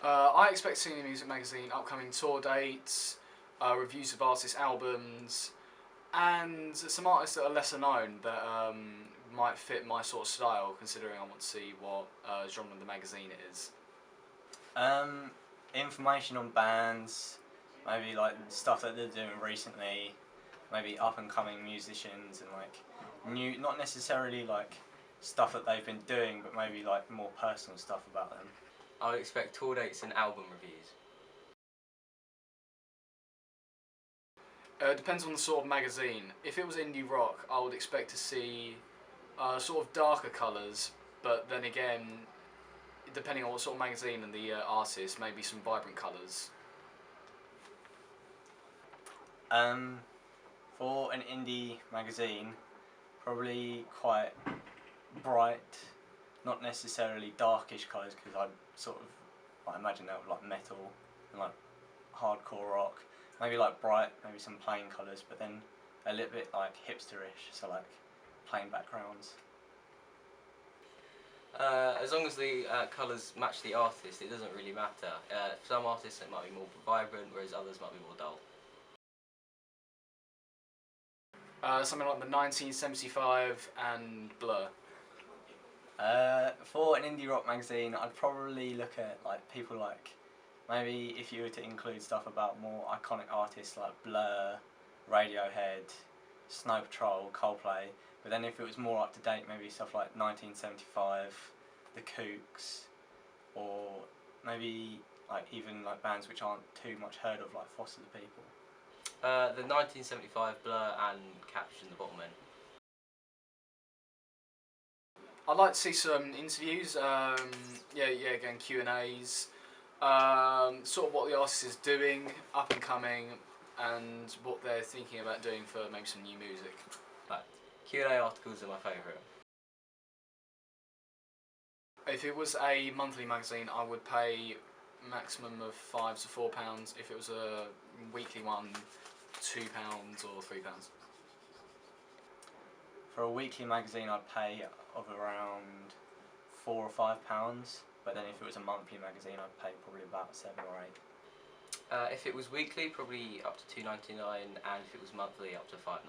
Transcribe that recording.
I expect to see in the music magazine upcoming tour dates, reviews of artists' albums, and some artists that are lesser known that might fit my sort of style, considering I want to see what genre the magazine is. Information on bands, maybe like stuff that they're doing recently, maybe up and coming musicians and like new, not necessarily like stuff that they've been doing, but maybe like more personal stuff about them. I would expect tour dates and album reviews. Depends on the sort of magazine. If it was indie rock, I would expect to see sort of darker colours, but then again, depending on what sort of magazine and the artist, maybe some vibrant colours. For an indie magazine, probably quite bright, not necessarily darkish colours, because I sort of like imagine that with like metal and like hardcore rock. Maybe like bright, maybe some plain colours, but then a little bit like hipsterish, so like plain backgrounds. As long as the colours match the artist, it doesn't really matter. For some artists it might be more vibrant, whereas others might be more dull. Something like the 1975 and Blur. For an indie rock magazine, I'd probably look at like people like, maybe if you were to include stuff about more iconic artists like Blur, Radiohead, Snow Patrol, Coldplay, but then if it was more up to date, maybe stuff like 1975, The Kooks, or maybe like even like bands which aren't too much heard of, like Foster the People. The 1975 Blur and Capturing the Bottom End. I'd like to see some interviews, again Q&As, sort of what the artist is doing, up and coming, and what they're thinking about doing for maybe some new music. Right. Q&A articles are my favourite. If it was a monthly magazine, I would pay maximum of £5 to £4. If it was a weekly one, £2 or £3. For a weekly magazine, I'd pay of around £4 or £5, but then if it was a monthly magazine, I'd pay probably about 7 or 8. If it was weekly, probably up to £2.99, and if it was monthly, up to £5.99.